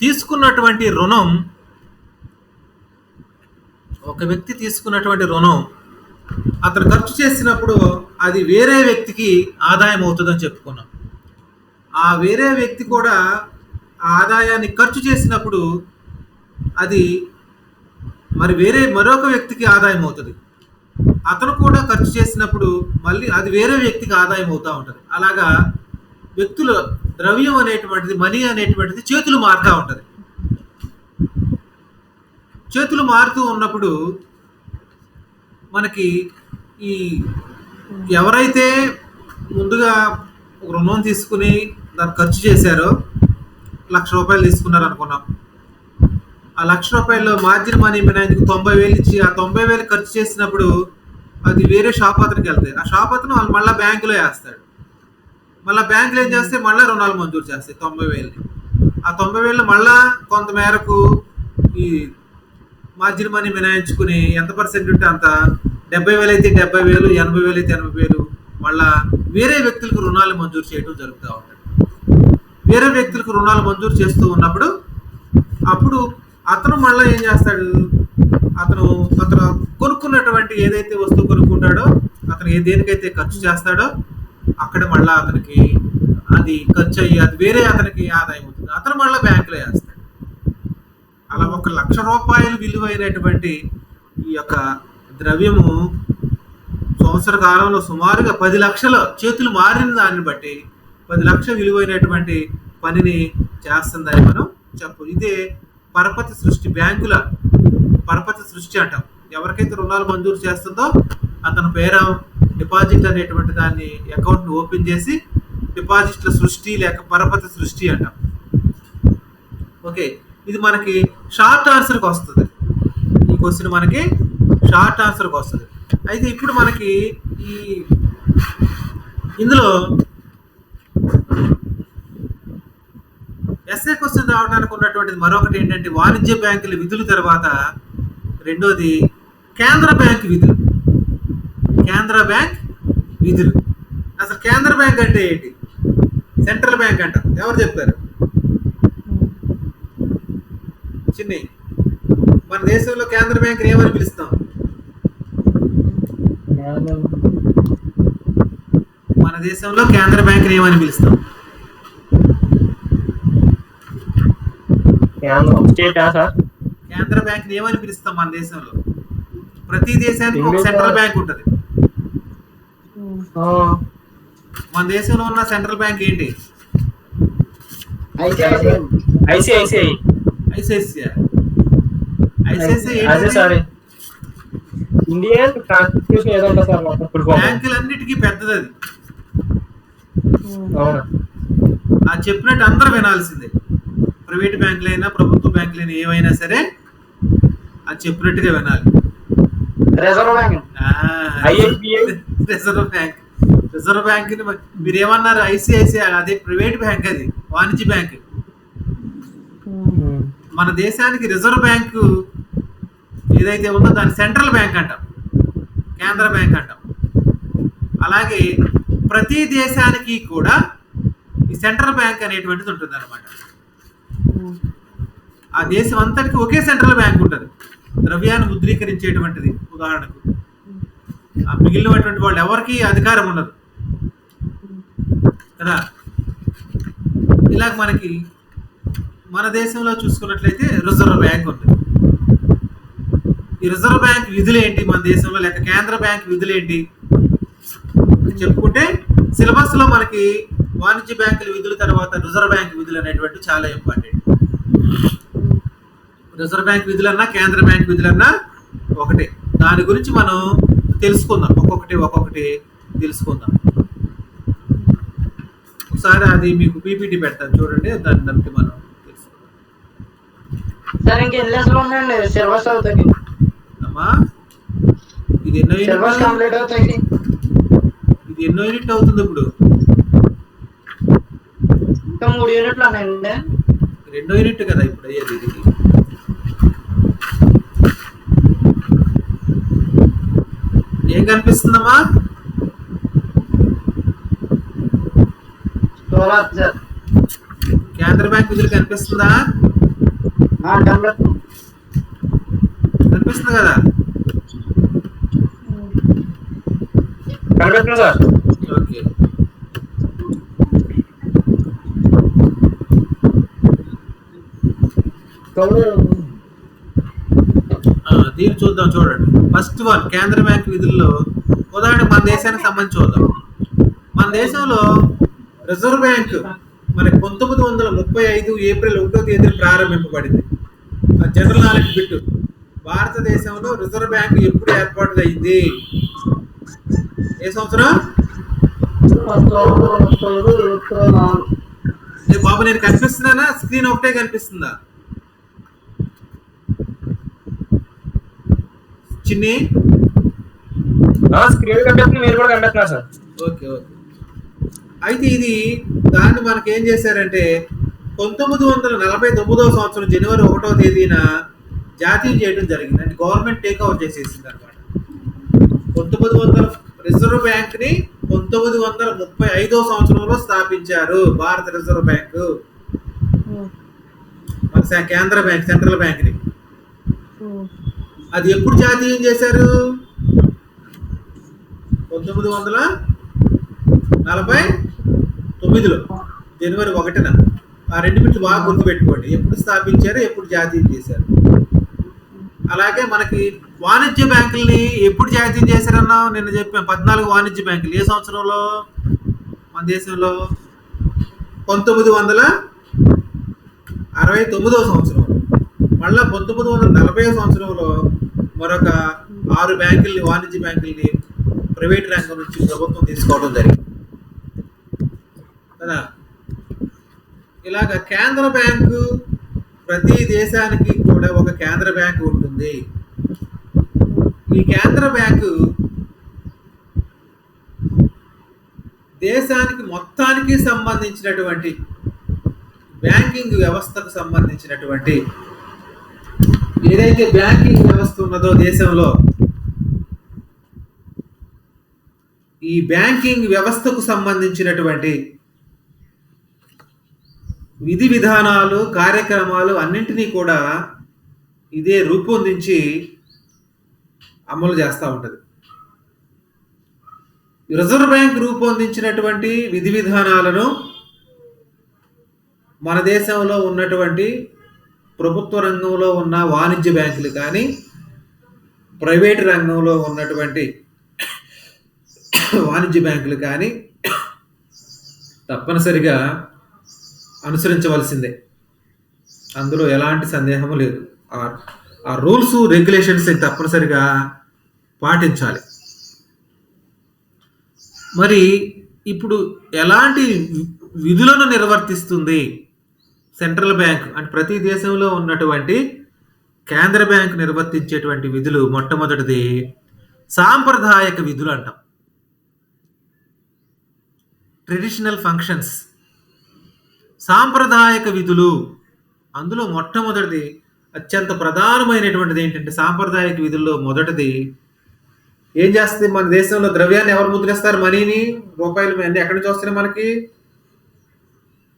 తీసుకున్నటువంటి రుణం ఒక వ్యక్తి తీసుకున్నటువంటి రుణం అతను ఖర్చు చేసినప్పుడు అది వేరే వ్యక్తికి ఆదాయం అవుతుందని చెప్పుకున్నాం. ఆ వేరే వ్యక్తి కూడా ఆ ఆదాయాన్ని ఖర్చు చేసినప్పుడు అది మరి మరొక వ్యక్తికి ఆదాయం అవుతుంది. అతను కూడా ఖర్చు చేసినప్పుడు మళ్ళీ అది వేరే వ్యక్తికి ఆదాయం అవుతూ ఉంటుంది. అలాగా వ్యక్తుల ద్రవ్యం అనేటువంటిది, మనీ అనేటువంటిది చేతులు మారుతూ ఉంటుంది. చేతులు మారుతూ ఉన్నప్పుడు మనకి ఈ ఎవరైతే ముందుగా ఒక రుణం తీసుకుని దాన్ని ఖర్చు చేశారో, ₹1,00,000 తీసుకున్నారు అనుకున్నాం. ఆ ₹1,00,000 మార్జిన్ మనీ ఆయనకి 90,000 ఇచ్చి ఆ 90,000 ఖర్చు చేసినప్పుడు అది వేరే షాప్ అతనికి వెళ్తాయి. ఆ షాప్ అతను వాళ్ళు మళ్ళీ బ్యాంకులో వేస్తాడు. మళ్ళీ బ్యాంకులో ఏం చేస్తే మళ్ళీ రుణాలు మంజూరు చేస్తాయి 90,000. ఆ 90,000 మళ్ళా కొంత మేరకు ఈ మార్జిన్ మనీ మినాయించుకుని ఎంత పర్సెంట్ ఉంటే అంత, 70,000 అయితే 70,000, 80,000 అయితే 80,000 మళ్ళా వేరే వ్యక్తులకు రుణాలు మంజూరు చేయడం జరుగుతూ ఉంటుంది. వేరే వ్యక్తులకు రుణాలు మంజూరు చేస్తూ ఉన్నప్పుడు అప్పుడు అతను మళ్ళీ ఏం చేస్తాడు, అతను కొనుక్కున్నటువంటి ఏదైతే వస్తువు కొనుక్కుంటాడో, అతను దేనికైతే ఖర్చు చేస్తాడో అక్కడ మళ్ళీ అతనికి అది ఖర్చు అయ్యి అది వేరే అతనికి ఆదాయం అవుతుంది. అతను మళ్ళీ బ్యాంకులో వేస్తాడు. అలా ₹1,00,000 విలువైనటువంటి ఈ యొక్క ద్రవ్యము సంవత్సర కాలంలో సుమారుగా 10 లక్షల చేతులు మారిన దాన్ని బట్టి 10 లక్షల విలువైనటువంటి పనిని చేస్తుందని మనం ఇదే పరపతి సృష్టి, బ్యాంకుల పరపతి సృష్టి అంటాం. ఎవరికైతే రుణాలు మంజూరు చేస్తుందో అతని పేర డిపాజిట్ అనేటువంటి దాన్ని అకౌంట్ని ఓపెన్ చేసి డిపాజిట్ల సృష్టి లేక పరపతి సృష్టి అంటాం. ఓకే, ఇది మనకి షార్ట్ ఆన్సర్కి వస్తుంది. ఈ క్వశ్చన్ మనకి షార్ట్ ఆన్సర్కి వస్తుంది. అయితే ఇప్పుడు మనకి ఇందులో ఎస్ఏ క్వశ్చన్ రావడానికి ఉన్నటువంటిది మరొకటి ఏంటంటే, వాణిజ్య బ్యాంకుల విధుల తర్వాత రెండోది కేంద్ర బ్యాంక్ విధులు. కేంద్ర బ్యాంక్ విధులు. అసలు కేంద్ర బ్యాంక్ అంటే ఏంటి? సెంట్రల్ బ్యాంక్ అంటాం. ఎవరు చెప్పారు? చిన్ని, మన దేశంలో కేంద్ర బ్యాంక్ ఏమని పిలుస్తాం? మన దేశంలో కేంద్ర బ్యాంక్ ఏమని పిలుస్తాం? కేంద్ర బ్యాంక్ ఏమని పిలుస్తాం మన దేశంలో? ప్రతి దేశానికి ఒక సెంట్రల్ బ్యాంక్ ఉంటుంది. మన దేశంలో ఉన్న సెంట్రల్ బ్యాంక్ ఏంటి? ఐసిఐసిఐ. ఇండియన్ కాన్స్టిట్యూషన్ ఏదో ఉంటుంది సార్. బ్యాంకులన్నిటికీ పెద్దది అది. అది చెప్పినట్టు అందరూ వినాల్సిందే. ప్రైవేట్ బ్యాంకులైనా ప్రభుత్వ బ్యాంకులైనా ఏవైనా సరే అది చెప్పినట్టుగా వినాలి. Reserve bank. రిజర్వ్ బ్యాంక్ మీరు ఏమన్నారు? ఐసిఐసిఐ అదే ప్రైవేట్ బ్యాంక్, అది వాణిజ్య బ్యాంక్. మన దేశానికి రిజర్వ్ బ్యాంకు ఏదైతే ఉందో దాన్ని సెంట్రల్ బ్యాంక్ అంటాం, కేంద్ర బ్యాంక్ అంటాం. అలాగే ప్రతి దేశానికి కూడా ఈ సెంట్రల్ బ్యాంక్ అనేటువంటిది ఉంటుంది అనమాట. ఆ దేశం అంతటికి ఒకే సెంట్రల్ బ్యాంక్ ఉంటుంది, ద్రవ్యాన్ని ముద్రీకరించేటువంటిది. ఉదాహరణకు మిగిలినటువంటి వాళ్ళు ఎవరికి అధికారం ఉండదు కదా. ఇలాగ మనకి మన దేశంలో చూసుకున్నట్లయితే రిజర్వ్ బ్యాంక్ ఉంటుంది. ఈ రిజర్వ్ బ్యాంక్ విధులు ఏంటి మన దేశంలో, లేక కేంద్ర బ్యాంక్ విధులు ఏంటి చెప్పుకుంటే సిలబస్లో మనకి వాణిజ్య బ్యాంకుల విధుల తర్వాత రిజర్వ్ బ్యాంక్ విధులు అనేటువంటి చాలా ఇంపార్టెంట్. రిజర్వ్ బ్యాంక్ విధులన్నా కేంద్ర బ్యాంక్ విధులన్నా ఒకటే. దాని గురించి మనం తెలుసుకుందాం, ఒక్కొక్కటి తెలుసుకుందాం. ఒకసారి అది మీకు పీపీటీ పెడతాను చూడండి, దానికి మనం తెలుసుకుందాం. సార్ ఇంకెన్ని లెసన్లు ఉన్నాయండి సిలబస్ అవుతాయి అమ్మా? ఇది ఎన్నో యూనిట్ అవుతుంది ఇప్పుడు? ఇంకా 3 యూనిట్లు ఉన్నాయండి. 2వ యూనిట్ కదా ఇప్పుడు అయ్యేది. ఇది ఏం కనిపిస్తుందమ్మా? కేంద్ర బ్యాంక్ విధులు కనిపిస్తుందా? కనిపిస్తుంది. కనిపిస్తుంది కదా? కనిపిస్తుంది సార్. ఓకే. దీన్ని చూద్దాం, చూడండి. ఫస్ట్ వన్, కేంద్ర బ్యాంక్ విధుల్లో ఉదాహరణ మన దేశానికి సంబంధించి చూద్దాం. మన దేశంలో రిజర్వ్ బ్యాంక్ మరి 1935 ఏప్రిల్ 1వ తేదీన ప్రారంభింపబడింది. General knowledge bit. భారతదేశంలో రిజర్వ్ బ్యాంక్ ఎప్పుడు ఏర్పాటు అయింది? ఏ సంవత్సరం? బాబు నేను కనిపిస్తున్నానా? స్క్రీన్ ఒకటే కనిపిస్తుందా? చిన్ని స్క్రీన్ కనిపిస్తుంది, మీరు కూడా కనిపిస్తున్నారు సార్. ఓకే. ఓకే. అయితే ఇది దాన్ని మనకి ఏం చేశారంటే 1949 సంవత్సరం జనవరి 1వ తేదీన జాతీయం చేయడం జరిగింది. అంటే గవర్నమెంట్ టేక్ ఓవర్ చేసేసింది అనమాట. 1900 రిజర్వ్ బ్యాంక్ ని 1935 సంవత్సరంలో స్థాపించారు భారత రిజర్వ్ బ్యాంకు. మన కేంద్ర బ్యాంక్, సెంట్రల్ బ్యాంక్ ని. అది ఎప్పుడు జాతీయం చేశారు? 1949లో జనవరి 1న. ఆ రెండు బిట్లు బాగా గుర్తుపెట్టుకోండి. ఎప్పుడు స్థాపించారు, ఎప్పుడు జాతీయం చేశారు. అలాగే మనకి వాణిజ్య బ్యాంకుల్ని ఎప్పుడు జాతీయం చేశారన్నా నిన్న చెప్పాం. 14 వాణిజ్య బ్యాంకులు ఏ సంవత్సరంలో మన దేశంలో? 1969 సంవత్సరంలో. మళ్ళా 1940 సంవత్సరంలో మరొక 6 బ్యాంకుల్ని, వాణిజ్య బ్యాంకుల్ని ప్రైవేట్ రంగం నుంచి ప్రభుత్వం తీసుకోవడం జరిగింది కదా. ఇలాగ కేంద్ర బ్యాంకు, ప్రతి దేశానికి కూడా ఒక కేంద్ర బ్యాంకు ఉంటుంది. ఈ కేంద్ర బ్యాంకు దేశానికి మొత్తానికి సంబంధించినటువంటి బ్యాంకింగ్ వ్యవస్థకు సంబంధించినటువంటి ఏదైతే బ్యాంకింగ్ వ్యవస్థ ఉన్నదో దేశంలో, ఈ బ్యాంకింగ్ వ్యవస్థకు సంబంధించినటువంటి విధి విధానాలు, కార్యక్రమాలు అన్నింటినీ కూడా ఇదే రూపొందించి అమలు చేస్తూ ఉంటుంది. రిజర్వ్ బ్యాంక్ రూపొందించినటువంటి విధి విధానాలను మన దేశంలో ఉన్నటువంటి ప్రభుత్వ రంగంలో ఉన్న వాణిజ్య బ్యాంకులు కానీ, ప్రైవేట్ రంగంలో ఉన్నటువంటి వాణిజ్య బ్యాంకులు కానీ తప్పనిసరిగా అనుసరించవలసిందే. అందులో ఎలాంటి సందేహము లేదు. ఆ రూల్స్, రెగ్యులేషన్స్ తప్పనిసరిగా పాటించాలి. మరి ఇప్పుడు ఎలాంటి విధులను నిర్వర్తిస్తుంది సెంట్రల్ బ్యాంక్ అంటే ప్రతి దేశంలో ఉన్నటువంటి కేంద్ర బ్యాంక్ నిర్వర్తించేటువంటి విధులు? మొట్టమొదటిది సాంప్రదాయక విధులు అంటాం, ట్రెడిషనల్ ఫంక్షన్స్. సాంప్రదాయక విధులు, అందులో మొట్టమొదటిది అత్యంత ప్రధానమైనటువంటిది ఏంటంటే సాంప్రదాయక విధుల్లో మొదటిది ఏం చేస్తుంది? మన దేశంలో ద్రవ్యాన్ని ఎవరు ముద్రిస్తారు? మనీని, రూపాయలు అన్నీ ఎక్కడి నుంచి వస్తున్నాయి మనకి?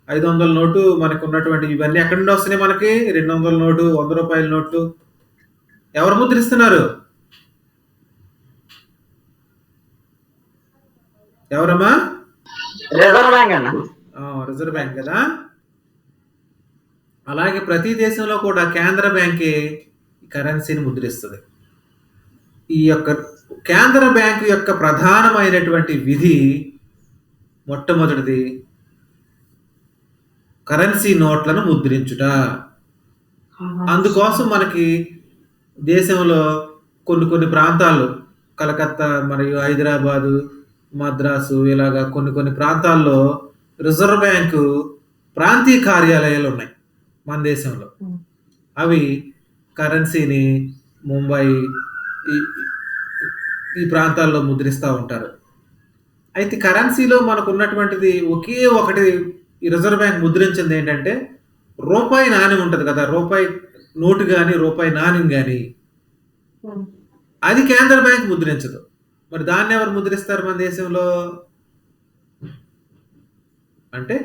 500 నోటు మనకు ఉన్నటువంటి ఇవన్నీ ఎక్కడి నుండి వస్తున్నాయి మనకి? 200 నోటు, 100 రూపాయల నోటు ఎవరు ముద్రిస్తున్నారు? ఎవరమ్మా? రిజర్వ్ బ్యాంక్ అన్న. రిజర్వ్ బ్యాంక్ కదా. అలాగే ప్రతి దేశంలో కూడా కేంద్ర బ్యాంకే కరెన్సీని ముద్రిస్తుంది. ఈ యొక్క కేంద్ర బ్యాంకు యొక్క ప్రధానమైనటువంటి విధి మొట్టమొదటిది కరెన్సీ నోట్లను ముద్రించుట. అందుకోసం మనకి దేశంలో కొన్ని ప్రాంతాల్లో, కలకత్తా మరియు హైదరాబాదు, మద్రాసు, ఇలాగా కొన్ని ప్రాంతాల్లో రిజర్వ్ బ్యాంకు ప్రాంతీయ కార్యాలయాలు ఉన్నాయి మన దేశంలో. అవి కరెన్సీని ముంబై ఈ ప్రాంతాల్లో ముద్రిస్తూ ఉంటారు. అయితే కరెన్సీలో మనకు ఉన్నటువంటిది ఒకే ఒకటి ఈ రిజర్వ్ బ్యాంక్ ముద్రించింది ఏంటంటే రూపాయి నాణ్యం ఉంటుంది కదా, రూపాయి నోటు కానీ రూపాయి నాణ్యం కానీ, అది కేంద్ర బ్యాంక్ ముద్రించదు. మరి దాన్ని ఎవరు ముద్రిస్తారు మన దేశంలో? అంటే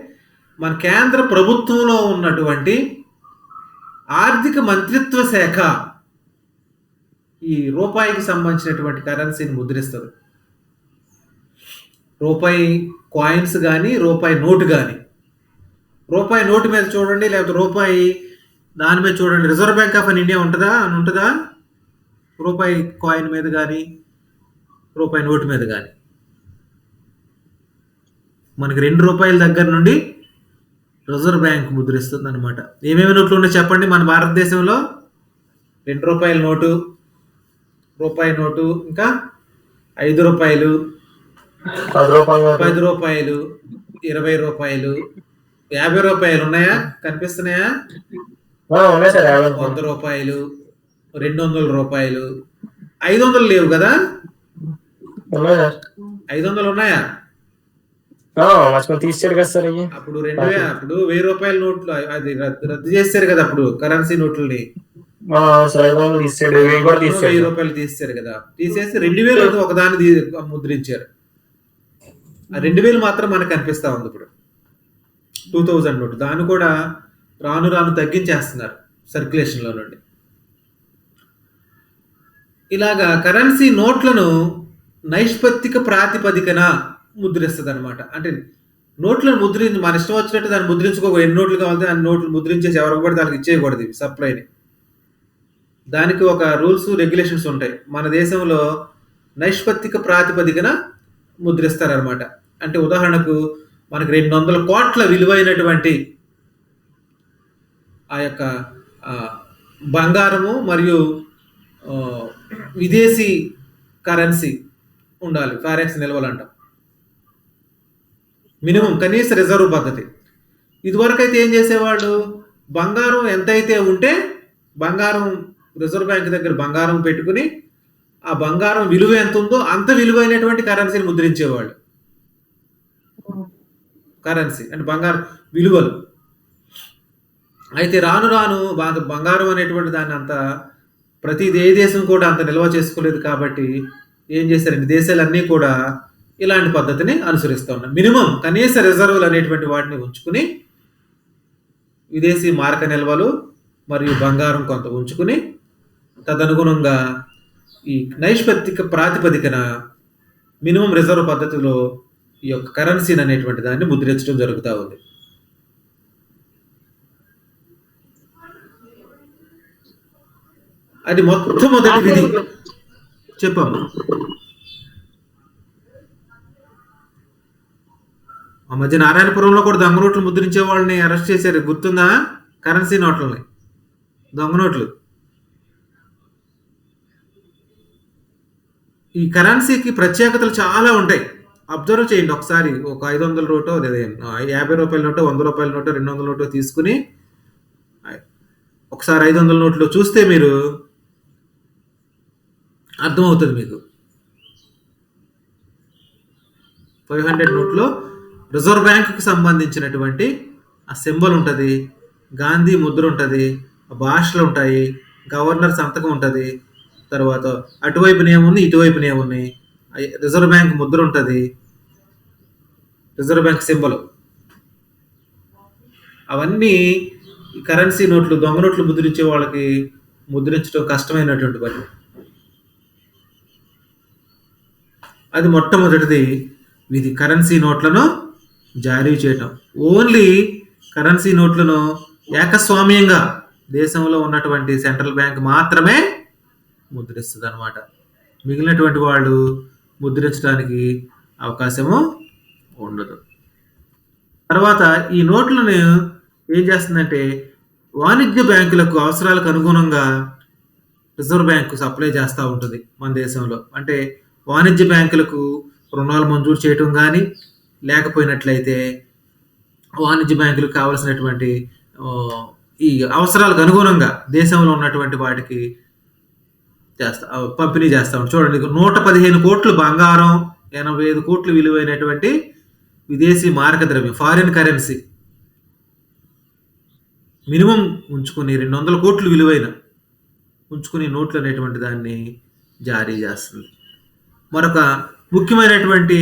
మన కేంద్ర ప్రభుత్వంలో ఉన్నటువంటి ఆర్థిక మంత్రిత్వ శాఖ ఈ రూపాయికి సంబంధించినటువంటి కరెన్సీని ముద్రిస్తుంది. రూపాయి కాయిన్స్ కానీ, రూపాయి నోటు కానీ, రూపాయి నోటు మీద చూడండి, లేకపోతే రూపాయి దాని మీద చూడండి, రిజర్వ్ బ్యాంక్ ఆఫ్ ఇండియా ఉంటుందా రూపాయి కాయిన్ మీద కానీ, రూపాయి నోటు మీద కానీ. మనకి 2 రూపాయల దగ్గర నుండి రిజర్వ్ బ్యాంక్ ముద్రిస్తుంది అనమాట. ఏమేమి నోట్లు ఉన్నాయి చెప్పండి మన భారతదేశంలో? 2 రూపాయల నోటు, రూపాయి నోటు, ఇంకా 5 రూపాయలు, 10 రూపాయలు, 20 రూపాయలు, 50 రూపాయలు ఉన్నాయా? కనిపిస్తున్నాయా? ఉన్నాయి సార్. 100 రూపాయలు, 200 రూపాయలు, 500 లేవు కదా? ఉన్నాయి సార్. 500 ఉన్నాయా? మర్చిపోయి తీసారు కదా సార్. అప్పుడు 1000 రూపాయల నోట్లు అది రద్దు చేశారు కదా అప్పుడు కరెన్సీ నోట్లని. 1000 రూపాయలు తీసేశారు కదా. తీసేసి 2000 ఒకదాన్ని ముద్రించారు. ఆ 2000 మాత్రం మనకు కనిపిస్తా ఉంది ఇప్పుడు. 2000 నోటు దాన్ని కూడా రాను రాను తగ్గించేస్తున్నారు సర్క్యులేషన్లో నుండి. ఇలాగా కరెన్సీ నోట్లను నైష్పత్తిక ప్రాతిపదికన ముద్రిస్తుంది అనమాట. అంటే నోట్లను మన ఇష్టం వచ్చినట్టు దాన్ని ముద్రించుకోకూడదు. ఎన్ని నోట్లు కావాలంటే అన్ని నోట్లు ముద్రించేసి ఎవరికి పడితే దానికి ఇచ్చేయకూడదు సప్లైని. దానికి ఒక రూల్స్ రెగ్యులేషన్స్ ఉంటాయి. మన దేశంలో నైష్పత్తిక ప్రాతిపదికన ముద్రిస్తారనమాట. అంటే ఉదాహరణకు మనకి 200 కోట్ల విలువైనటువంటి ఆ యొక్క బంగారము మరియు విదేశీ కరెన్సీ ఉండాలి. ఫారెక్స్ నిల్వలు అంటాం. మినిమం కనీస రిజర్వ్ పద్ధతి. ఇదివరకు అయితే ఏం చేసేవాళ్ళు, బంగారం ఎంతైతే ఉంటే బంగారం రిజర్వ్ బ్యాంక్ దగ్గర బంగారం పెట్టుకుని ఆ బంగారం విలువ ఎంత ఉందో అంత విలువైనటువంటి కరెన్సీని ముద్రించేవాళ్ళు. కరెన్సీ అంటే బంగారం విలువలు. అయితే రాను రాను బంగారం అనేటువంటి దాన్ని అంత ప్రతి దేశం కూడా అంత నిల్వ చేసుకోలేదు కాబట్టి ఏం చేశారంటే దేశాలన్నీ కూడా ఇలాంటి పద్ధతిని అనుసరిస్తూ ఉన్నాయి. మినిమం కనీస రిజర్వులు అనేటువంటి వాటిని ఉంచుకుని విదేశీ మారక నిల్వలు మరియు బంగారం కొంత ఉంచుకుని తదనుగుణంగా ఈ నైష్పత్తిక ప్రాతిపదికన మినిమం రిజర్వ్ పద్ధతిలో ఈ యొక్క కరెన్సీని అనేటువంటి దాన్ని ముద్రించడం జరుగుతూ ఉంది. అది మొట్టమొదటి విధి. చెప్పమ్మా. ఆ మధ్య నారాయణపురంలో కూడా దొంగ నోట్లు ముద్రించే వాళ్ళని అరెస్ట్ చేశారు, గుర్తుందా? కరెన్సీ నోట్లని, దొంగ నోట్లు. ఈ కరెన్సీకి ప్రత్యేకతలు చాలా ఉంటాయి. అబ్జర్వ్ చేయండి ఒకసారి. ఒక 500 నోటో, 50 రూపాయల నోటో, 100 రూపాయల నోటో, 200 నోటో తీసుకుని ఒకసారి 500 నోట్లో చూస్తే మీరు అర్థమవుతుంది మీకు. 500 నోట్లో రిజర్వ్ బ్యాంకుకి సంబంధించినటువంటి ఆ సింబల్ ఉంటుంది, గాంధీ ముద్ర ఉంటుంది, భాషలు ఉంటాయి, గవర్నర్ సంతకం ఉంటుంది, తర్వాత అటువైపున ఏముంది ఇటువైపున ఏమున్నాయి, రిజర్వ్ బ్యాంక్ ముద్ర ఉంటుంది, రిజర్వ్ బ్యాంక్ సింబల్. అవన్నీ కరెన్సీ నోట్లు, దొంగ నోట్లు ముద్రించే వాళ్ళకి ముద్రించడం కష్టమైనటువంటి పని. అది మొట్టమొదటిది విధి, కరెన్సీ నోట్లను జారీ చేయటం. ఓన్లీ కరెన్సీ నోట్లను ఏకస్వామ్యంగా దేశంలో ఉన్నటువంటి సెంట్రల్ బ్యాంక్ మాత్రమే ముద్రిస్తుంది అనమాట. మిగిలినటువంటి వాళ్ళు ముద్రించడానికి అవకాశము ఉండదు. తర్వాత ఈ నోట్లను ఏం చేస్తుందంటే వాణిజ్య బ్యాంకులకు అవసరాలకు అనుగుణంగా రిజర్వ్ బ్యాంకు సప్లై చేస్తూ ఉంటుంది మన దేశంలో. అంటే వాణిజ్య బ్యాంకులకు రుణాలు మంజూరు చేయటం కానీ, లేకపోయినట్లయితే వాణిజ్య బ్యాంకులకు కావాల్సినటువంటి ఈ అవసరాలకు అనుగుణంగా దేశంలో ఉన్నటువంటి వాటికి పంపిణీ చేస్తూ ఉంటాం. చూడండి, 115 కోట్లు బంగారం, 85 కోట్లు విలువైనటువంటి విదేశీ మారక ద్రవ్యం, ఫారిన్ కరెన్సీ మినిమం ఉంచుకుని 200 కోట్లు విలువైన ఉంచుకుని నోట్లు అనేటువంటి దాన్ని జారీ చేస్తుంది. మరొక ముఖ్యమైనటువంటి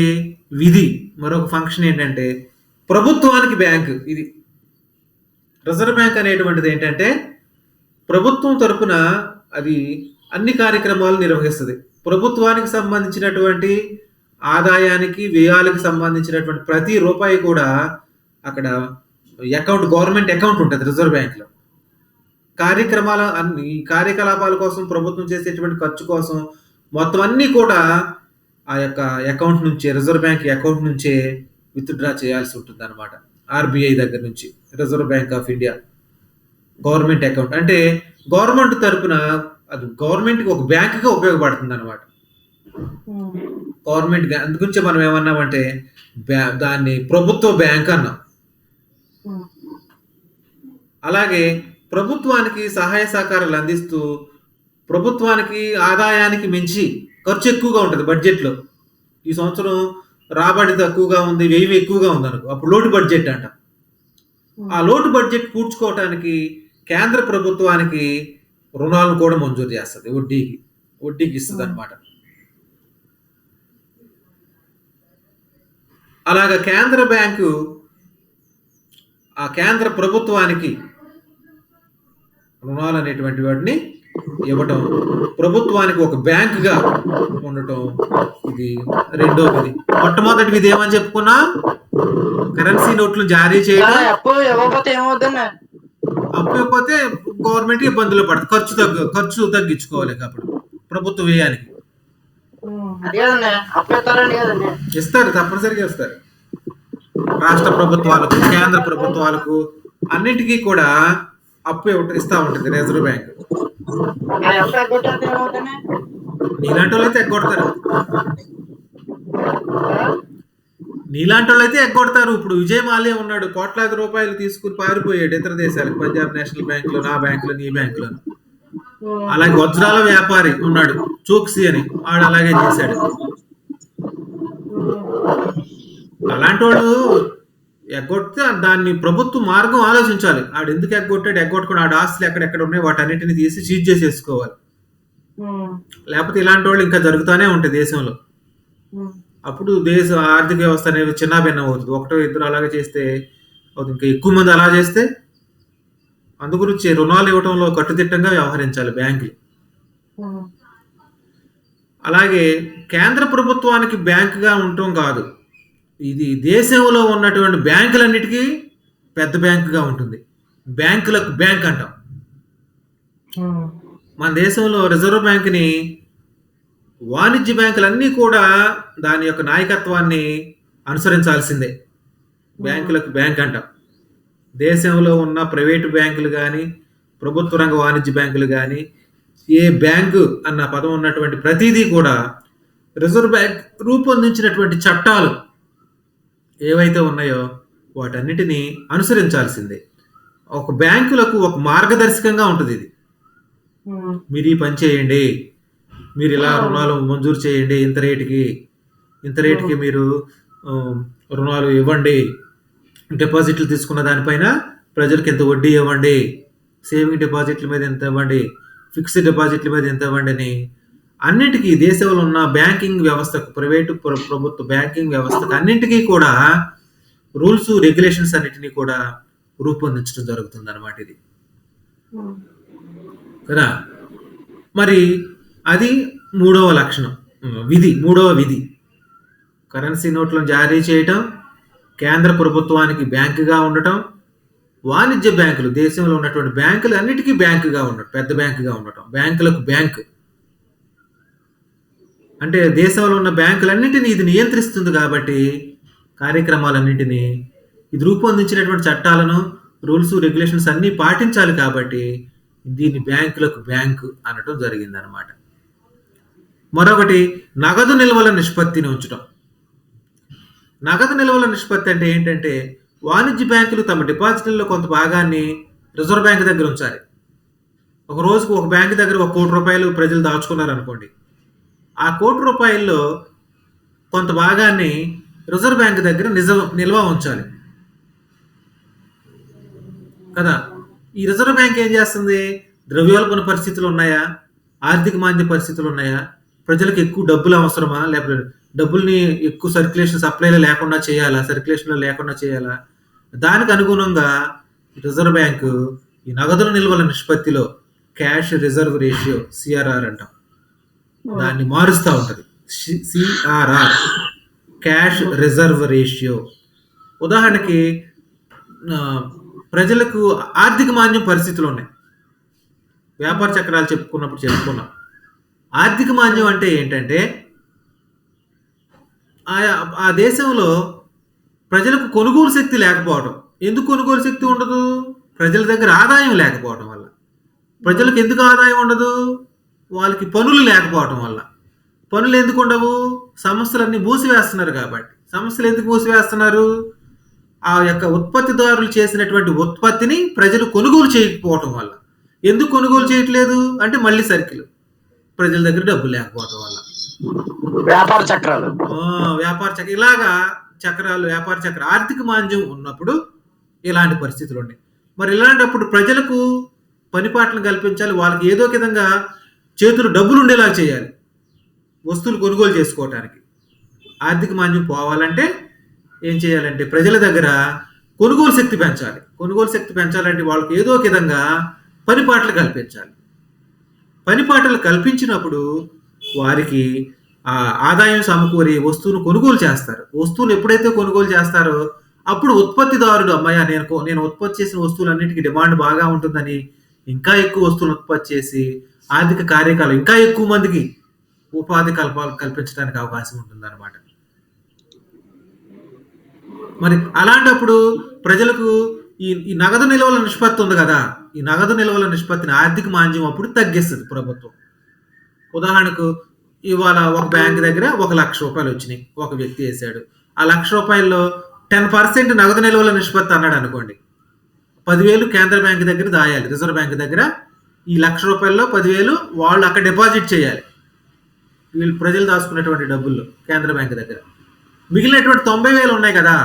విధి, మరొక ఫంక్షన్ ఏంటంటే ప్రభుత్వానికి బ్యాంకు. ఇది రిజర్వ్ బ్యాంక్ అనేటువంటిది ఏంటంటే ప్రభుత్వం తరపున అది అన్ని కార్యక్రమాలు నిర్వహిస్తది. ప్రభుత్వానికి సంబంధించినటువంటి ఆదాయానికి, వ్యయాలకు సంబంధించినటువంటి ప్రతి రూపాయి కూడా అక్కడ గవర్నమెంట్ అకౌంట్ ఉంటది రిజర్వ్ బ్యాంక్‌లో. కార్యకలాపాల కోసం ప్రభుత్వం చేసేటువంటి ఖర్చు కోసం మొత్తం అన్నీ కూడా ఆ యొక్క అకౌంట్ నుంచే, రిజర్వ్ బ్యాంక్ అకౌంట్ నుంచే విత్‌డ్రా చేయాల్సి ఉంటుందన్నమాట. ఆర్‌బీఐ దగ్గర నుంచి, reserve bank of India government account. అంటే గవర్నమెంట్ తరపున అది గవర్నమెంట్‌కి ఒక బ్యాంక్‌గా ఉపయోగపడుతుందన్నమాట. అందుగురించే మనం ఏమన్నామంటే దాన్ని ప్రభుత్వ బ్యాంక్ అన్నాం. అలాగే ప్రభుత్వానికి సహాయ సహకారాలు అందిస్తూ, ప్రభుత్వానికి ఆదాయానికి మించి ఖర్చు ఎక్కువగా ఉంటది బడ్జెట్‌లో. ఈ సంవత్సరం రాబడి తక్కువగా ఉంది, వ్యయం ఎక్కువగా ఉందనుకో, అప్పుడు లోటు బడ్జెట్ అంటాం. ఆ లోటు బడ్జెట్ పూడ్చుకోవటానికి కేంద్ర ప్రభుత్వానికి రుణాలను కూడా మంజూరు చేస్తది. వడ్డీకి ఇస్తదన్నమాట. అలాగా కేంద్ర బ్యాంకు ఆ కేంద్ర ప్రభుత్వానికి రుణాలు అనేటువంటి వాటిని ఇవ్వటం, ప్రభుత్వానికి ఒక బ్యాంకుగా ఉండటం, ఇది రెండో విధి. మొట్టమొదటి విధి ఏమని చెప్పుకున్నా? కరెన్సీ నోట్లు జారీ చేయడం. అప్పు ఇవ్వకపోతే ఏమవుతుందండి? అప్పు ఇవ్వకపోతే గవర్నమెంట్ ఇబ్బందులు పడుతుంది. ఖర్చు తగ్గించుకోవాలి అప్పుడు ప్రభుత్వ వ్యయానికి. అది కదండి, అప్పు ఇస్తారండి కదండి. ఇస్తారు, తప్పనిసరిగా ఇస్తారు. రాష్ట్ర ప్రభుత్వాలకు, కేంద్ర ప్రభుత్వాలకు అన్నిటికీ కూడా అప్పు ఇస్తా ఉంటుంది రిజర్వ్ బ్యాంక్. నీలాంటి వాళ్ళు అయితే ఎగ్గొడతారు. ఇప్పుడు విజయ్ మాల్యా ఉన్నాడు, కోట్లాది రూపాయలు తీసుకుని పారిపోయాడు ఇతర దేశాలకు, పంజాబ్ నేషనల్ బ్యాంక్ లో, నా బ్యాంకులో, నీ బ్యాంకులో. అలాగే వజ్రాల వ్యాపారి ఉన్నాడు చోక్సీ అని, ఆడు అలాగే చేశాడు. అలాంటి వాడు ఎగ్గొడితే దాన్ని ప్రభుత్వం మార్గం ఆలోచించాలి. ఆడు ఎందుకు ఎగ్గొట్టుకుని ఆడు ఆస్తులు ఎక్కడెక్కడ ఉన్నాయి వాటన్నిటిని తీసి సీజ్ చేసేసుకోవాలి. లేకపోతే ఇలాంటి వాళ్ళు ఇంకా జరుగుతూనే ఉంటాయి దేశంలో. అప్పుడు దేశ ఆర్థిక వ్యవస్థ అనేది చిన్నాభిన్నం అవుతుంది. ఒకటో ఇద్దరు అలాగే చేస్తే అవుతుంది, ఇంకా ఎక్కువ మంది అలా చేస్తే. అందుగురించి రుణాలు ఇవ్వడంలో కట్టుదిట్టంగా వ్యవహరించాలి బ్యాంకులు. అలాగే కేంద్ర ప్రభుత్వానికి బ్యాంకుగా ఉండటం కాదు, ఇది దేశంలో ఉన్నటువంటి బ్యాంకులన్నిటికీ పెద్ద బ్యాంకుగా ఉంటుంది. బ్యాంకులకు బ్యాంక్ అంటాం. మన దేశంలో రిజర్వ్ బ్యాంక్ని వాణిజ్య బ్యాంకులన్నీ కూడా దాని యొక్క నాయకత్వాన్ని అనుసరించాల్సిందే. బ్యాంకులకు బ్యాంక్ అంటాం. దేశంలో ఉన్న ప్రైవేటు బ్యాంకులు కానీ, ప్రభుత్వ రంగ వాణిజ్య బ్యాంకులు కానీ, ఏ బ్యాంకు అన్న పదం ఉన్నటువంటి ప్రతిదీ కూడా రిజర్వ్ బ్యాంక్ రూపొందించినటువంటి చట్టాలు ఏవైతే ఉన్నాయో వాటన్నిటిని అనుసరించాల్సిందే. ఒక బ్యాంకులకు ఒక మార్గదర్శకంగా ఉంటుంది ఇది. మీరు ఈ పని చేయండి, మీరు ఇలా రుణాలు మంజూరు చేయండి, ఇంత రేటుకి మీరు రుణాలు ఇవ్వండి, డిపాజిట్లు తీసుకున్న దానిపైన ప్రజలకు ఎంత వడ్డీ ఇవ్వండి, సేవింగ్ డిపాజిట్ల మీద ఎంత ఇవ్వండి, ఫిక్స్డ్ డిపాజిట్ల మీద ఎంత ఇవ్వండి అని అన్నిటికీ దేశంలో ఉన్న బ్యాంకింగ్ వ్యవస్థకు, ప్రైవేటు ప్రభుత్వ బ్యాంకింగ్ వ్యవస్థకు అన్నింటికీ కూడా రూల్స్, రెగ్యులేషన్స్ అన్నిటినీ కూడా రూపొందించడం జరుగుతుంది అన్నమాట ఇది కదా. మరి అది మూడవ విధి. కరెన్సీ నోట్లను జారీ చేయటం, కేంద్ర ప్రభుత్వానికి బ్యాంకుగా ఉండటం, వాణిజ్య బ్యాంకులు, దేశంలో ఉన్నటువంటి బ్యాంకులు అన్నిటికీ బ్యాంకుగా ఉండటం, పెద్ద బ్యాంకుగా ఉండటం. బ్యాంకులకు బ్యాంక్ అంటే దేశంలో ఉన్న బ్యాంకులన్నింటినీ ఇది నియంత్రిస్తుంది కాబట్టి కార్యక్రమాలన్నింటినీ ఇది రూపొందించినటువంటి చట్టాలను, రూల్స్, రెగ్యులేషన్స్ అన్నీ పాటించాలి కాబట్టి దీన్ని బ్యాంకులకు బ్యాంకు అనటం జరిగిందనమాట. మరొకటి నగదు నిల్వల నిష్పత్తిని ఉంచడం. నగదు నిల్వల నిష్పత్తి అంటే ఏంటంటే వాణిజ్య బ్యాంకులు తమ డిపాజిట్లలో కొంత భాగాన్ని రిజర్వ్ బ్యాంక్ దగ్గర ఉంచాలి. ఒక రోజుకు ఒక బ్యాంకు దగ్గర 1 కోటి రూపాయలు ప్రజలు దాచుకున్నారు అనుకోండి, ఆ 1 కోటి రూపాయల్లో కొంత భాగాన్ని రిజర్వ్ బ్యాంక్ దగ్గర నిల్వ ఉంచాలి కదా. ఈ రిజర్వ్ బ్యాంక్ ఏం చేస్తుంది? ద్రవ్యోల్బణ పరిస్థితులు ఉన్నాయా, ఆర్థిక మాంద్య పరిస్థితులు ఉన్నాయా, ప్రజలకు ఎక్కువ డబ్బులు అవసరమా, లేకపోతే డబ్బుల్ని ఎక్కువ సప్లైలో లేకుండా చేయాలా, దానికి అనుగుణంగా రిజర్వ్ బ్యాంకు ఈ నగదుల నిల్వల నిష్పత్తిలో క్యాష్ రిజర్వ్ రేషియో సిఆర్ఆర్ అంటాం. దాన్ని మారుస్తూ ఉంటుంది. CRR cash reserve ratio. ఉదాహరణకి ప్రజలకు ఆర్థిక మాంద్యం పరిస్థితులు ఉన్నాయి. వ్యాపార చక్రాలు చెప్పుకున్నాం. ఆర్థిక మాంద్యం అంటే ఏంటంటే ఆ దేశంలో ప్రజలకు కొనుగోలు శక్తి లేకపోవడం. ఎందుకు కొనుగోలు శక్తి ఉండదు? ప్రజల దగ్గర ఆదాయం లేకపోవడం వల్ల. ప్రజలకు ఎందుకు ఆదాయం ఉండదు? వాళ్ళకి పనులు లేకపోవడం వల్ల. పనులు ఎందుకు ఉండవు? సంస్థలన్నీ మూసివేస్తున్నారు కాబట్టి. సంస్థలు ఎందుకు మూసివేస్తున్నారు? ఆ యొక్క ఉత్పత్తిదారులు చేసినటువంటి ఉత్పత్తిని ప్రజలు కొనుగోలు చేయకపోవటం వల్ల. ఎందుకు కొనుగోలు చేయట్లేదు అంటే మళ్ళీ సర్కిల్, ప్రజల దగ్గర డబ్బు లేకపోవటం వల్ల. వ్యాపార చక్రాలు ఇలాగా చక్రాలు, వ్యాపార చక్ర ఆర్థిక మాంద్యం ఉన్నప్పుడు ఇలాంటి పరిస్థితులు ఉన్నాయి. మరి ఇలాంటప్పుడు ప్రజలకు పనిపాట్లను కల్పించాలి. వాళ్ళకి ఏదో విధంగా చేతులు డబ్బులు ఉండేలా చేయాలి వస్తువులు కొనుగోలు చేసుకోవటానికి. ఆర్థిక మాంద్యం పోవాలంటే ఏం చేయాలంటే ప్రజల దగ్గర కొనుగోలు శక్తి పెంచాలి. కొనుగోలు శక్తి పెంచాలంటే వాళ్ళకి ఏదో విధంగా పనిపాట్లు కల్పించాలి. పనిపాట్లు కల్పించినప్పుడు వారికి ఆదాయం సమకూరి వస్తువును కొనుగోలు చేస్తారు. వస్తువులు ఎప్పుడైతే కొనుగోలు చేస్తారో అప్పుడు ఉత్పత్తిదారుడు అమ్మయ్య నేను ఉత్పత్తి చేసిన వస్తువులన్నిటికీ డిమాండ్ బాగా ఉంటుందని ఇంకా ఎక్కువ వస్తువులు ఉత్పత్తి చేసి ఆర్థిక కార్యకాలం ఇంకా ఎక్కువ మందికి ఉపాధి కల్పించడానికి అవకాశం ఉంటుందన్నమాట. మరి అలాంటప్పుడు ప్రజలకు ఈ నగదు నిల్వల నిష్పత్తి ఉంది కదా, ఈ నగదు నిల్వల నిష్పత్తిని ఆర్థిక మాంద్యం అప్పుడు తగ్గిస్తుంది ప్రభుత్వం. ఉదాహరణకు ఇవాళ ఒక బ్యాంక్ దగ్గర 1,00,000 రూపాయలు వచ్చినాయి, ఒక వ్యక్తి వేసాడు. ఆ 1,00,000 రూపాయల్లో 10% నగదు నిల్వల నిష్పత్తి అన్నాడు అనుకోండి. 10,000 కేంద్ర బ్యాంక్ దగ్గర దాయాలి, రిజర్వ్ బ్యాంక్ దగ్గర. ఈ 1,00,000 రూపాయల్లో 10,000 వాళ్ళు అక్కడ డిపాజిట్ చేయాలి. వీళ్ళు ప్రజలు దాచుకున్నటువంటి డబ్బుల్లో కేంద్ర బ్యాంక్ దగ్గర. మిగిలినటువంటి 90,000 ఉన్నాయి కదా,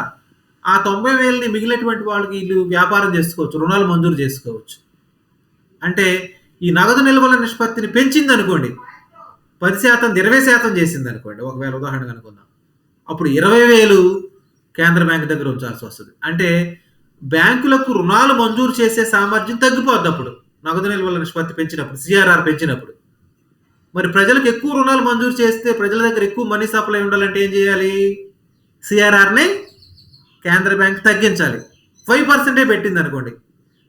ఆ 90,000ని మిగిలినటువంటి వాళ్ళకి వీళ్ళు వ్యాపారం చేసుకోవచ్చు, రుణాలు మంజూరు చేసుకోవచ్చు. అంటే ఈ నగదు నిల్వల నిష్పత్తిని పెంచింది అనుకోండి, 10% 20% చేసింది అనుకోండి, ఒకవేళ ఉదాహరణకు అనుకుందాం. అప్పుడు 20,000 కేంద్ర బ్యాంక్ దగ్గర ఉంచాల్సి వస్తుంది. అంటే బ్యాంకులకు రుణాలు మంజూరు చేసే సామర్థ్యం తగ్గిపోద్ది అప్పుడు నగదు నిల్వల నిష్పత్తి పెంచినప్పుడు, సిఆర్ఆర్ పెంచినప్పుడు. మరి ప్రజలకు ఎక్కువ రుణాలు మంజూరు చేస్తే ప్రజల దగ్గర ఎక్కువ మనీ సప్లై ఉండాలంటే ఏం చేయాలి? సిఆర్ఆర్ని కేంద్ర బ్యాంక్ తగ్గించాలి. 5% పెట్టింది అనుకోండి,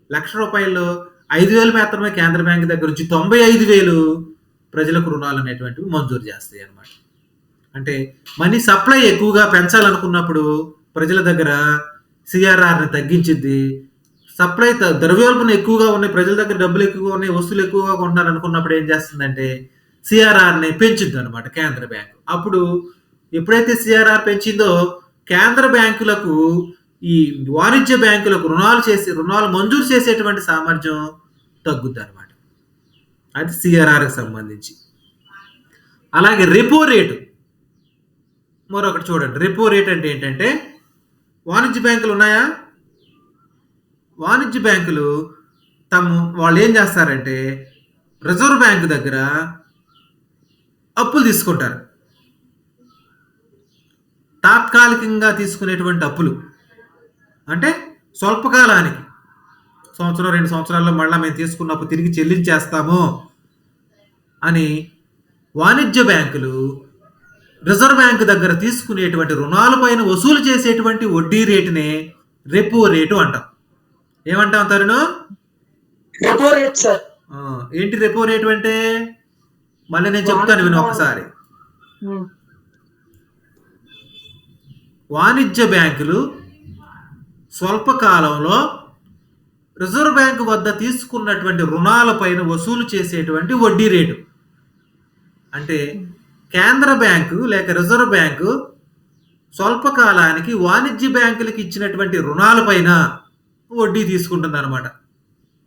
1,00,000 రూపాయల్లో 5,000 మాత్రమే కేంద్ర బ్యాంక్ దగ్గర నుంచి 95,000 ప్రజలకు రుణాలు అనేటువంటివి మంజూరు చేస్తాయి అన్నమాట. అంటే మనీ సప్లై ఎక్కువగా పెంచాలనుకున్నప్పుడు ప్రజల దగ్గర సిఆర్ఆర్ని తగ్గించింది. సప్లై ద్రవ్యోల్బణం ఎక్కువగా ఉన్నాయి, ప్రజల దగ్గర డబ్బులు ఎక్కువగా ఉన్నాయి, వస్తువులు ఎక్కువగా కొంటున్నారు అనుకున్నప్పుడు ఏం చేస్తుందంటే సిఆర్ఆర్ని పెంచింది అనమాట కేంద్ర బ్యాంకు. అప్పుడు ఎప్పుడైతే సిఆర్ఆర్ పెంచిందో కేంద్ర బ్యాంకులకు ఈ వాణిజ్య బ్యాంకులకు రుణాలు మంజూరు చేసేటువంటి సామర్థ్యం తగ్గుద్ది అనమాట. అది సిఆర్ఆర్కి సంబంధించి. అలాగే రెపో రేటు మరొకటి చూడండి. రెపో రేట్ అంటే ఏంటంటే, వాణిజ్య బ్యాంకులు ఉన్నాయా, వాణిజ్య బ్యాంకులు వాళ్ళు ఏం చేస్తారంటే రిజర్వ్ బ్యాంకు దగ్గర అప్పులు తీసుకుంటారు. తాత్కాలికంగా తీసుకునేటువంటి అప్పులు అంటే స్వల్పకాలానికి, సంవత్సరం 2 సంవత్సరాల్లో మళ్ళీ మేము తీసుకున్న అప్పు తిరిగి చెల్లించేస్తాము అని వాణిజ్య బ్యాంకులు రిజర్వ్ బ్యాంక్ దగ్గర తీసుకునేటువంటి రుణాలపైన వసూలు చేసేటువంటి వడ్డీ రేటునే రెపో రేటు అంటాం. ఏమంటాం తరుణ్? Repo rate sir. ఏంటి రెపో రేటు అంటే? మళ్ళీ నేను చెప్తాను విను ఒకసారి. వాణిజ్య బ్యాంకులు స్వల్పకాలంలో రిజర్వ్ బ్యాంకు వద్ద తీసుకున్నటువంటి రుణాలపైన వసూలు చేసేటువంటి వడ్డీ రేటు. అంటే కేంద్ర బ్యాంకు లేక రిజర్వ్ బ్యాంకు స్వల్పకాలానికి వాణిజ్య బ్యాంకులకు ఇచ్చినటువంటి రుణాలపైన వడ్డీ తీసుకుంటుంది అనమాట.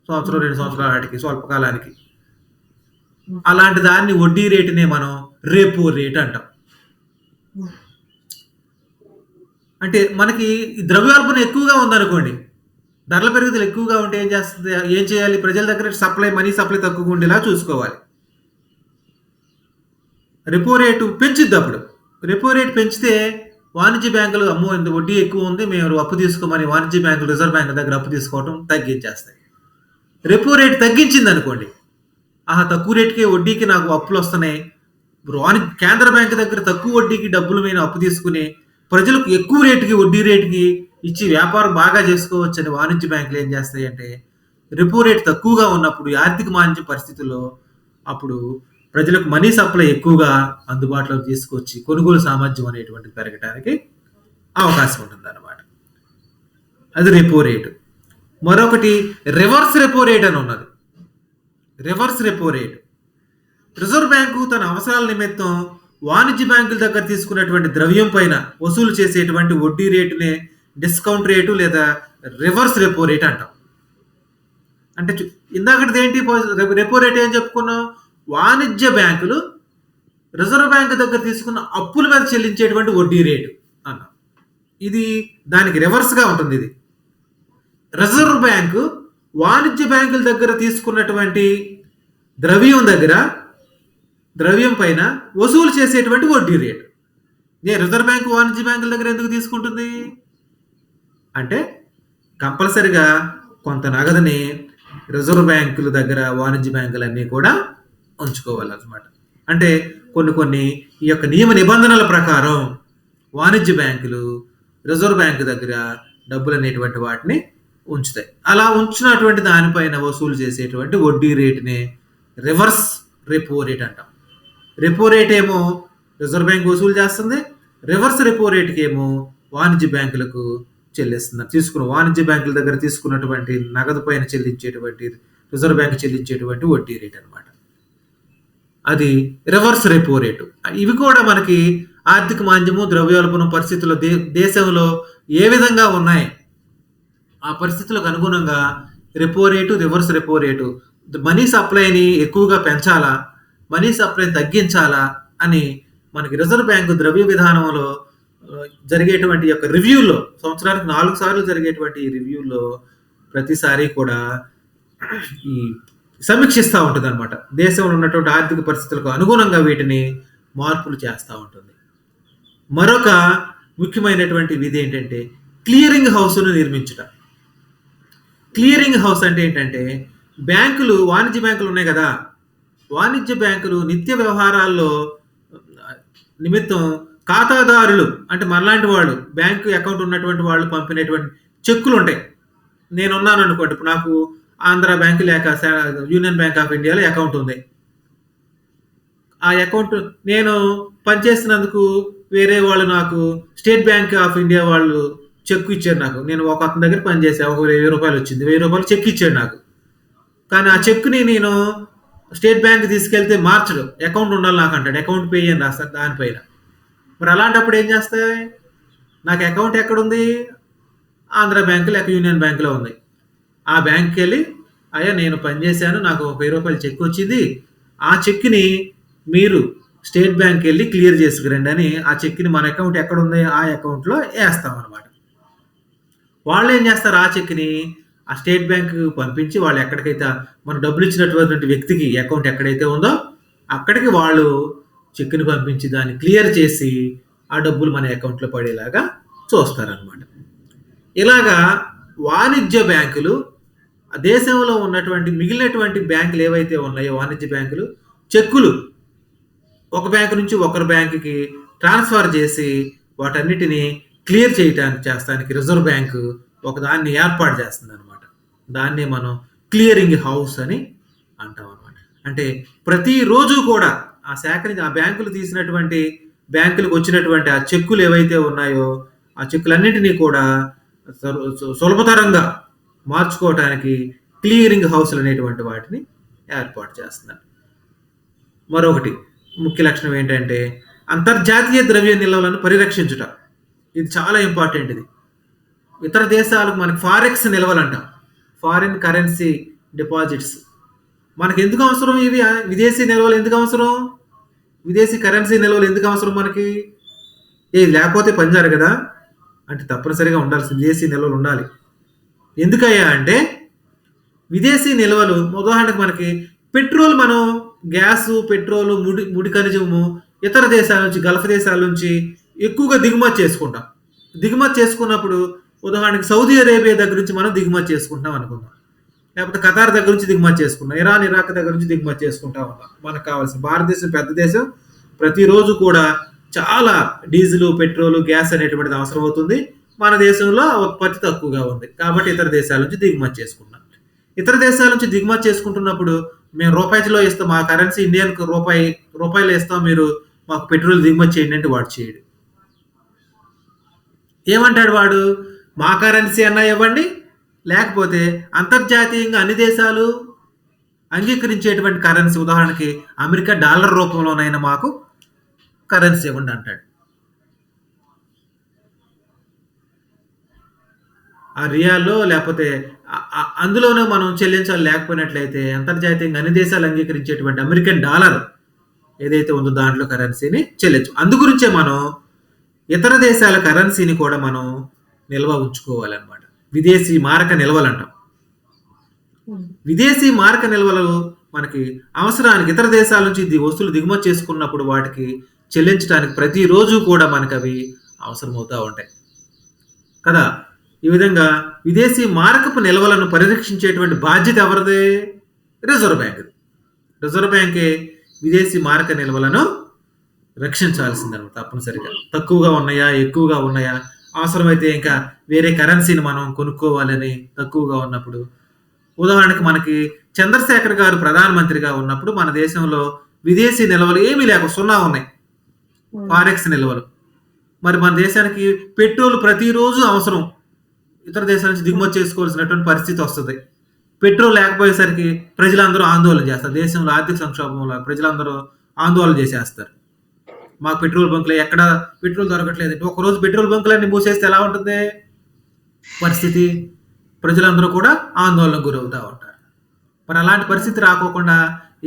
సంవత్సరం 2 సంవత్సరాల వాటికి, స్వల్పకాలానికి. అలాంటి దాన్ని వడ్డీ రేటునే మనం రెపో రేట్ అంటాం. అంటే మనకి ద్రవ్యోల్బణం ఎక్కువగా ఉందనుకోండి, ధరల పెరుగుదల ఎక్కువగా ఉంటే ఏం చేయాలి? ప్రజల దగ్గర మనీ సప్లై తక్కువగా ఉండేలా చూసుకోవాలి. రెపో రేటు పెంచుద్ది. అప్పుడు రెపో రేటు పెంచితే వాణిజ్య బ్యాంకులు అమ్మో ఇంత వడ్డీ ఎక్కువ ఉంది, మేము అప్పు తీసుకోమని వాణిజ్య బ్యాంకులు రిజర్వ్ బ్యాంక్ దగ్గర అప్పు తీసుకోవడం తగ్గించేస్తాయి. రెపో రేటు తగ్గించింది అనుకోండి, ఆహా తక్కువ రేటుకే వడ్డీకి నాకు అప్పులు వస్తున్నాయి, కేంద్ర బ్యాంక్ దగ్గర తక్కువ వడ్డీకి డబ్బులు మీద అప్పు తీసుకుని ప్రజలకు ఎక్కువ రేటుకి వడ్డీ రేటుకి ఇచ్చి వ్యాపారం బాగా చేసుకోవచ్చని వాణిజ్య బ్యాంకులు ఏం చేస్తాయంటే రెపో రేట్ తక్కువగా ఉన్నప్పుడు ఈ ఆర్థిక మాంద్య పరిస్థితుల్లో అప్పుడు ప్రజలకు మనీ సప్లై ఎక్కువగా అందుబాటులోకి తీసుకొచ్చి కొనుగోలు సామర్థ్యం అనేటువంటిది పెరగడానికి అవకాశం ఉంటుంది అన్నమాట. అది రెపో రేటు. మరొకటి రివర్స్ రెపో రేట్ అని ఉన్నది. Reverse repo rate reserve bank తన అవసరాల నిమిత్తం వాణిజ్య బ్యాంకుల దగ్గర తీసుకున్నటువంటి ద్రవ్యం పైన వసూలు చేసేటువంటి వడ్డీ రేటునే డిస్కౌంట్ రేటు లేదా రివర్స్ రెపో రేట్ అంటాం. అంటే ఇందాకటిది ఏంటి, రెపో రేట్ ఏం చెప్పుకున్నాం, వాణిజ్య బ్యాంకులు రిజర్వ్ బ్యాంక్ దగ్గర తీసుకున్న అప్పుల మీద చెల్లించేటువంటి వడ్డీ రేటు అన్నాం. ఇది దానికి రివర్స్గా ఉంటుంది. ఇది రిజర్వ్ బ్యాంకు వాణిజ్య బ్యాంకుల దగ్గర తీసుకున్నటువంటి ద్రవ్యం పైన వసూలు చేసేటువంటి వడ్డీ రేటు. రిజర్వ్ బ్యాంకు వాణిజ్య బ్యాంకుల దగ్గర ఎందుకు తీసుకుంటుంది అంటే కంపల్సరిగా కొంత నగదుని రిజర్వ్ బ్యాంకుల దగ్గర వాణిజ్య బ్యాంకులన్నీ కూడా ఉంచుకోవాలన్నమాట. అంటే కొన్ని ఈ యొక్క నియమ నిబంధనల ప్రకారం వాణిజ్య బ్యాంకులు రిజర్వ్ బ్యాంకు దగ్గర డబ్బులు అనేటువంటి వాటిని ఉంచుతాయి. అలా ఉంచినటువంటి దానిపైన వసూలు చేసేటువంటి వడ్డీ రేటుని రివర్స్ రెపో రేట్ అంటాం. రెపో రేట్ ఏమో రిజర్వ్ బ్యాంక్ వసూలు చేస్తుంది, రివర్స్ రెపో రేట్కి ఏమో వాణిజ్య బ్యాంకులకు చెల్లిస్తున్నారు. వాణిజ్య బ్యాంకుల దగ్గర తీసుకున్నటువంటి నగదు పైన చెల్లించేటువంటి రిజర్వ్ బ్యాంక్ చెల్లించేటువంటి వడ్డీ రేట్ అనమాట. అది రివర్స్ రెపో రేటు. ఇవి కూడా మనకి ఆర్థిక మాంద్యము ద్రవ్యోల్బణం పరిస్థితుల్లో దేశంలో ఏ విధంగా ఉన్నాయి ఆ పరిస్థితులకు అనుగుణంగా repo rate reverse repo rate money సప్లైని ఎక్కువగా పెంచాలా మనీ సప్లైని తగ్గించాలా అని మనకి రిజర్వ్ బ్యాంకు ద్రవ్య విధానంలో జరిగేటువంటి యొక్క రివ్యూలో సంవత్సరానికి 4 సార్లు జరిగేటువంటి ఈ రివ్యూలో ప్రతిసారి కూడా ఈ సమీక్షిస్తూ ఉంటుంది అనమాట. దేశంలో ఉన్నటువంటి ఆర్థిక పరిస్థితులకు అనుగుణంగా వీటిని మార్పులు చేస్తూ ఉంటుంది. మరొక ముఖ్యమైనటువంటి విధి ఏంటంటే క్లియరింగ్ హౌస్ను నిర్మించుట. క్లియరింగ్ హౌస్ అంటే ఏంటంటే వాణిజ్య బ్యాంకులు ఉన్నాయి కదా, వాణిజ్య బ్యాంకులు నిత్య వ్యవహారాల్లో నిమిత్తం ఖాతాదారులు అంటే మనలాంటి వాళ్ళు బ్యాంకు అకౌంట్ ఉన్నటువంటి వాళ్ళు పంపినటువంటి చెక్కులు ఉంటాయి. నేనున్నాను అనుకోండి, ఇప్పుడు నాకు ఆంధ్ర బ్యాంక్ లేక యూనియన్ బ్యాంక్ ఆఫ్ ఇండియాలో అకౌంట్ ఉంది. ఆ అకౌంట్ నేను పనిచేస్తున్నందుకు వేరే వాళ్ళు నాకు స్టేట్ బ్యాంక్ ఆఫ్ ఇండియా వాళ్ళు చెక్ ఇచ్చారు నాకు. నేను ఒక అతని దగ్గర పనిచేసా, ఒక 1000 రూపాయలు వచ్చింది, 1000 రూపాయలు చెక్ ఇచ్చాడు నాకు. కానీ ఆ చెక్ని నేను స్టేట్ బ్యాంక్ తీసుకెళ్తే మార్చడు, అకౌంట్ ఉండాలి నాకు అంటాడు, అకౌంట్ పే అని రాస్తారు దానిపైన. మరి అలాంటప్పుడు ఏం చేస్తాయి, నాకు అకౌంట్ ఎక్కడుంది, ఆంధ్ర బ్యాంకు లేక యూనియన్ బ్యాంకులో ఉంది. ఆ బ్యాంక్కి వెళ్ళి అయ్యా నేను పనిచేశాను, నాకు 1000 రూపాయలు చెక్ వచ్చింది, ఆ చెక్ని మీరు స్టేట్ బ్యాంక్కి వెళ్ళి క్లియర్ చేసుకురండి అని ఆ చెక్ని మన అకౌంట్ ఎక్కడుంది ఆ అకౌంట్లో వేస్తాం అనమాట. వాళ్ళు ఏం చేస్తారు, ఆ చెక్ని ఆ స్టేట్ బ్యాంక్ పంపించి వాళ్ళు ఎక్కడికైతే మన డబ్బులు ఇచ్చినటువంటి వ్యక్తికి అకౌంట్ ఎక్కడైతే ఉందో అక్కడికి వాళ్ళు చెక్ని పంపించి దాన్ని క్లియర్ చేసి ఆ డబ్బులు మన అకౌంట్లో పడేలాగా చూస్తారనమాట. ఇలాగా వాణిజ్య బ్యాంకులు దేశంలో ఉన్నటువంటి మిగిలినటువంటి బ్యాంకులు ఏవైతే ఉన్నాయో వాణిజ్య బ్యాంకులు చెక్కులు ఒక బ్యాంకు నుంచి ఒకరి బ్యాంకుకి ట్రాన్స్ఫర్ చేసి వాటన్నిటిని క్లియర్ చేస్తానికి రిజర్వ్ బ్యాంకు ఒకదాన్ని ఏర్పాటు చేస్తుంది అనమాట. దాన్ని మనం క్లియరింగ్ హౌస్ అని అంటాం అనమాట. అంటే ప్రతిరోజు కూడా ఆ బ్యాంకులు తీసినటువంటి బ్యాంకులకు వచ్చినటువంటి ఆ చెక్కులు ఏవైతే ఉన్నాయో ఆ చెక్కులన్నింటినీ కూడా సులభతరంగా మార్చుకోవటానికి క్లియరింగ్ హౌస్లు అనేటువంటి వాటిని ఏర్పాటు చేస్తున్నారు. మరొకటి ముఖ్య లక్షణం ఏంటంటే అంతర్జాతీయ ద్రవ్య నిల్వలను పరిరక్షించుట. ఇది చాలా ఇంపార్టెంట్. ఇది ఇతర దేశాలకు మనకి ఫారెక్స్ నిల్వలు అంటాం, ఫారిన్ కరెన్సీ డిపాజిట్స్. మనకి ఎందుకు అవసరం ఇవి? విదేశీ నిల్వలు ఎందుకు అవసరం, విదేశీ కరెన్సీ నిల్వలు ఎందుకు అవసరం మనకి? ఇది లేకపోతే పనిచేయరు కదా, అంటే తప్పనిసరిగా ఉండాల్సి విదేశీ నిల్వలు ఉండాలి. ఎందుకయ్యా అంటే విదేశీ నిల్వలు ఉదాహరణకు మనకి పెట్రోల్, మనం గ్యాసు పెట్రోలు ముడి ఖనిజము ఇతర దేశాల నుంచి గల్ఫ్ దేశాల నుంచి ఎక్కువగా దిగుమతి చేసుకుంటాం. దిగుమతి చేసుకున్నప్పుడు ఉదాహరణకి సౌదీ అరేబియా దగ్గర నుంచి మనం దిగుమతి చేసుకుంటాం అనుకుందాం. లేకపోతే ఖతార్ దగ్గర నుంచి దిగుమతి చేసుకున్నాం, ఇరాన్ ఇరాక్ దగ్గర నుంచి దిగుమతి చేసుకుంటా ఉన్నాం. మనకు కావాల్సిన భారతదేశం పెద్ద దేశం, ప్రతిరోజు కూడా చాలా డీజిల్, పెట్రోల్, గ్యాస్ అనేటువంటిది అవసరం అవుతుంది. మన దేశంలో ఉత్పత్తి తక్కువగా ఉంది కాబట్టి ఇతర దేశాల నుంచి దిగుమతి చేసుకున్నాం. ఇతర దేశాల నుంచి దిగుమతి చేసుకుంటున్నప్పుడు మేము రూపాయిలో ఇస్తాం, మా కరెన్సీ ఇండియన్ రూపాయలు ఇస్తాం, మీరు మాకు పెట్రోల్ దిగుమతి చేయండి అంటే వాడు చేయడు. ఏమంటాడు వాడు? మా కరెన్సీ అన్నా ఇవ్వండి, లేకపోతే అంతర్జాతీయంగా అన్ని దేశాలు అంగీకరించేటువంటి కరెన్సీ, ఉదాహరణకి అమెరికా డాలర్ రూపంలోనైనా మాకు కరెన్సీ ఇవ్వండి అంటాడు. ఆ రియాల్లో లేకపోతే అందులోనే మనం చెల్లించాలి. లేకపోయినట్లయితే అంతర్జాతీయంగా అన్ని దేశాలు అంగీకరించేటువంటి అమెరికన్ డాలర్ ఏదైతే ఉందో దాంట్లో కరెన్సీని చెల్లించు. అందుగురించే మనం ఇతర దేశాల కరెన్సీని కూడా మనం నిల్వ ఉంచుకోవాలన్నమాట. విదేశీ మారక నిల్వలు అంటాం. విదేశీ మారక నిల్వలు మనకి అవసరానికి ఇతర దేశాల నుంచి వస్తువులు దిగుమతి చేసుకున్నప్పుడు వాటికి చెల్లించడానికి ప్రతిరోజు కూడా మనకు అవి అవసరమవుతూ ఉంటాయి కదా. ఈ విధంగా విదేశీ మారకపు నిల్వలను పరిరక్షించేటువంటి బాధ్యత ఎవరిదే? Reserve bank. రిజర్వ్ బ్యాంకే విదేశీ మారక నిల్వలను రక్షించాల్సిందనమాట తప్పనిసరిగా. తక్కువగా ఉన్నాయా, ఎక్కువగా ఉన్నాయా, అవసరమైతే ఇంకా వేరే కరెన్సీని మనం కొనుక్కోవాలని తక్కువగా ఉన్నప్పుడు, ఉదాహరణకి మనకి చంద్రశేఖర్ గారు ప్రధానమంత్రిగా ఉన్నప్పుడు మన దేశంలో విదేశీ నిల్వలు ఏమీ లేక 0 ఉన్నాయి, ఫారెక్స్ నిల్వలు. మరి మన దేశానికి పెట్రోల్ ప్రతిరోజు అవసరం, ఇతర దేశాల నుంచి దిగుమతి చేసుకోవాల్సినటువంటి పరిస్థితి వస్తుంది. పెట్రోల్ లేకపోయేసరికి ప్రజలందరూ ఆందోళన చేస్తారు. దేశంలో ఆర్థిక సంక్షోభంలో ప్రజలందరూ ఆందోళన చేసేస్తారు. మాకు పెట్రోల్ బంకులు ఎక్కడ పెట్రోల్ దొరకట్లేదు. ఒకరోజు పెట్రోల్ బంకులన్నీ మూసేస్తే ఎలా ఉంటుంది పరిస్థితి? ప్రజలందరూ కూడా ఆందోళనకు గురవుతూ ఉంటారు. మరి అలాంటి పరిస్థితి రాకోకుండా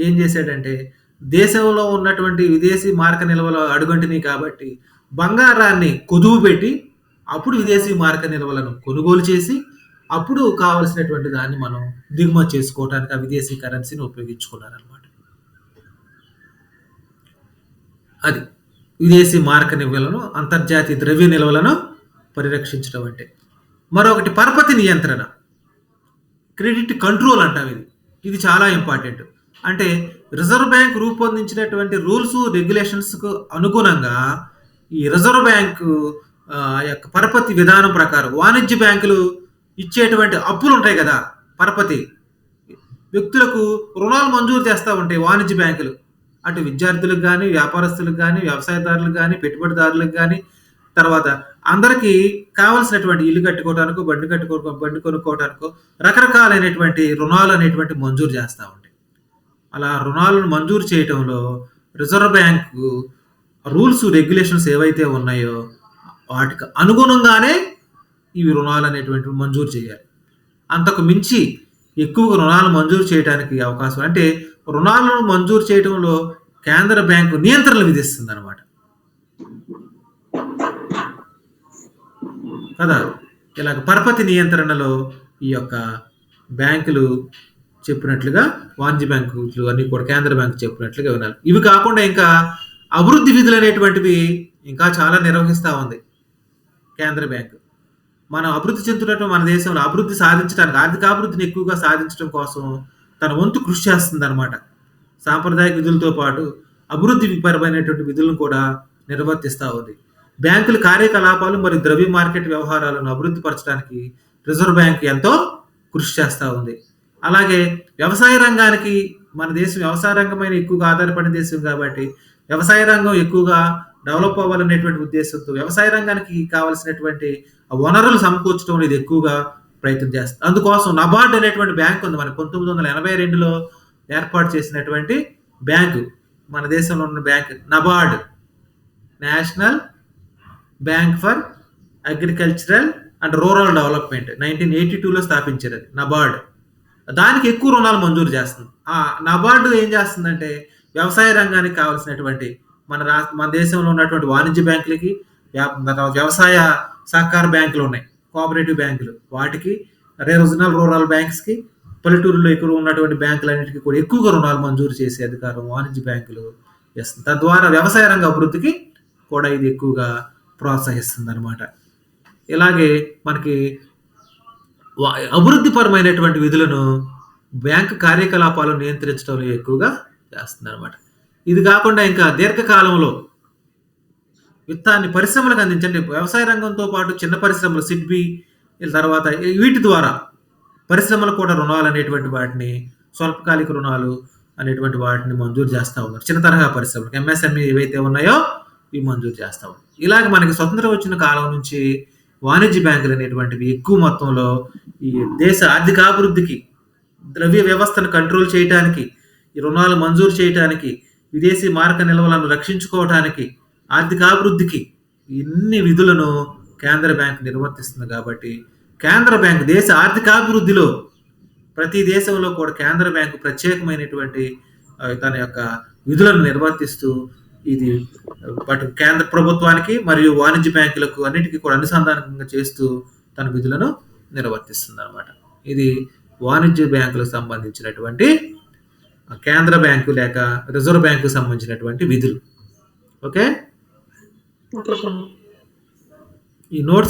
ఏం చేశాడంటే, దేశంలో ఉన్నటువంటి విదేశీ మారక నిల్వలు అడుగంటినాయి కాబట్టి బంగారాన్ని కుదువు పెట్టి అప్పుడు విదేశీ మారక నిల్వలను కొనుగోలు చేసి అప్పుడు కావలసినటువంటి దాన్ని మనం దిగుమతి చేసుకోవడానికి ఆ విదేశీ కరెన్సీని ఉపయోగించుకున్నారనమాట. అది విదేశీ మారక నిల్వలను, అంతర్జాతీయ ద్రవ్య నిల్వలను పరిరక్షించడం అంటే. మరొకటి పరపతి నియంత్రణ, క్రెడిట్ కంట్రోల్ అంటాం. ఇది చాలా ఇంపార్టెంట్. అంటే రిజర్వ్ బ్యాంక్ రూపొందించినటువంటి రూల్స్, రెగ్యులేషన్స్కు అనుగుణంగా ఈ రిజర్వ్ బ్యాంకు యొక్క పరపతి విధానం ప్రకారం వాణిజ్య బ్యాంకులు ఇచ్చేటువంటి అప్పులు ఉంటాయి కదా, పరపతి వ్యక్తులకు రుణాలు మంజూరు చేస్తూ ఉంటాయి వాణిజ్య బ్యాంకులు. అటు విద్యార్థులకు కానీ, వ్యాపారస్తులకు కానీ, వ్యవసాయదారులకు కానీ, పెట్టుబడిదారులకు కానీ, తర్వాత అందరికీ కావాల్సినటువంటి ఇల్లు కట్టుకోవడానికో, బండి కొనుక్కోవడానికో రకరకాలైనటువంటి రుణాలు అనేటువంటి మంజూరు చేస్తూ ఉంటాయి. అలా రుణాలను మంజూరు చేయటంలో రిజర్వ్ బ్యాంకు రూల్స్, రెగ్యులేషన్స్ ఏవైతే ఉన్నాయో వాటికి అనుగుణంగానే ఇవి రుణాలు అనేటువంటివి మంజూరు చేయాలి. అంతకు మించి ఎక్కువగా రుణాలు మంజూరు చేయడానికి అవకాశం, అంటే రుణాలను మంజూరు చేయడంలో కేంద్ర బ్యాంకు నియంత్రణలు విధిస్తుంది అనమాట కదా. ఇలాగ పరపతి నియంత్రణలో ఈ యొక్క బ్యాంకులు చెప్పినట్లుగా, వాణిజ్య బ్యాంకులు అన్ని కూడా కేంద్ర బ్యాంకు చెప్పినట్లుగా వినాలి. ఇవి కాకుండా ఇంకా అభివృద్ధి విధులు అనేటువంటివి ఇంకా చాలా నిర్వహిస్తూ ఉంది కేంద్ర బ్యాంకు. మనం అభివృద్ధి చెందుతున్నట్టు మన దేశంలో అభివృద్ధి సాధించడానికి, ఆర్థికాభివృద్ధిని ఎక్కువగా సాధించడం కోసం తన వంతు కృషి చేస్తుంది అనమాట. సాంప్రదాయక విధులతో పాటు అభివృద్ధి పరమైనటువంటి విధులను కూడా నిర్వర్తిస్తూ ఉంది. బ్యాంకుల కార్యకలాపాలు మరియు ద్రవ్య మార్కెట్ వ్యవహారాలను అభివృద్ధి పరచడానికి రిజర్వ్ బ్యాంక్ ఎంతో కృషి చేస్తూ ఉంది. అలాగే వ్యవసాయ రంగానికి, మన దేశం వ్యవసాయ రంగమైన ఎక్కువగా ఆధారపడిన దేశం కాబట్టి వ్యవసాయ రంగం ఎక్కువగా డెవలప్ అవ్వాలనేటువంటి ఉద్దేశంతో వ్యవసాయ రంగానికి కావాల్సినటువంటి వనరులు సమకూర్చడం ఇది ఎక్కువగా ప్రయత్నం చేస్తుంది. అందుకోసం నబార్డ్ అనేటువంటి బ్యాంక్ ఉంది. మన 1982లో ఏర్పాటు చేసినటువంటి బ్యాంకు, మన దేశంలో ఉన్న bank NABARD, National Bank for Agricultural and Rural Development, 1982లో స్థాపించారు అది నబార్డ్. దానికి ఎక్కువ రుణాలు మంజూరు చేస్తుంది. ఆ నబార్డు ఏం చేస్తుందంటే వ్యవసాయ రంగానికి కావాల్సినటువంటి మన దేశంలో ఉన్నటువంటి వాణిజ్య బ్యాంకులకి, వ్యవసాయ సహకార బ్యాంకులు ఉన్నాయి, కోఆపరేటివ్ బ్యాంకులు, వాటికి, రీజనల్ రూరల్ బ్యాంక్స్కి, పల్లెటూరులో ఎక్కువ ఉన్నటువంటి బ్యాంకులన్నిటికీ కూడా ఎక్కువగా రుణాలు మంజూరు చేసే అధికారం వాణిజ్య బ్యాంకులు చేస్తుంది. తద్వారా వ్యవసాయ రంగ అభివృద్ధికి కూడా ఇది ఎక్కువగా ప్రోత్సహిస్తుంది అనమాట. ఇలాగే మనకి అభివృద్ధిపరమైనటువంటి విధులను బ్యాంకు కార్యకలాపాలు నియంత్రించడంలో ఎక్కువగా చేస్తుందన్నమాట. ఇది కాకుండా ఇంకా దీర్ఘకాలంలో విత్తాన్ని పరిశ్రమలకు అందించండి. వ్యవసాయ రంగంతో పాటు చిన్న పరిశ్రమలు సిడ్బీ తర్వాత వీటి ద్వారా పరిశ్రమలు కూడా రుణాలు అనేటువంటి వాటిని, స్వల్పకాలిక రుణాలు అనేటువంటి వాటిని మంజూరు చేస్తా ఉన్నారు. చిన్న తరహా పరిశ్రమలకు ఎంఎస్ఎంఈ ఏవైతే ఉన్నాయో ఇవి మంజూరు చేస్తా ఉన్నారు. ఇలాగ మనకి స్వతంత్రం వచ్చిన కాలం నుంచి వాణిజ్య బ్యాంకులు అనేటువంటివి ఎక్కువ మొత్తంలో ఈ దేశ ఆర్థికాభివృద్ధికి, ద్రవ్య వ్యవస్థను కంట్రోల్ చేయటానికి, ఈ రుణాలు మంజూరు చేయటానికి, విదేశీ మారక నిల్వలను రక్షించుకోవటానికి, ఆర్థికాభివృద్ధికి ఇన్ని విధులను కేంద్ర బ్యాంక్ నిర్వర్తిస్తుంది. కాబట్టి కేంద్ర బ్యాంక్ దేశ ఆర్థికాభివృద్ధిలో ప్రతి దేశంలో కూడా కేంద్ర బ్యాంకు ప్రత్యేకమైనటువంటి తన యొక్క విధులను నిర్వర్తిస్తూ ఇది కేంద్ర ప్రభుత్వానికి మరియు వాణిజ్య బ్యాంకులకు అన్నిటికీ కూడా అనుసంధానంగా చేస్తూ తన విధులను నిర్వర్తిస్తుంది అన్నమాట. ఇది వాణిజ్య బ్యాంకులకు సంబంధించినటువంటి కేంద్ర బ్యాంకు లేక రిజర్వ్ బ్యాంకు సంబంధించినటువంటి విధులు. Okay, okay sir. ఈ నోట్స్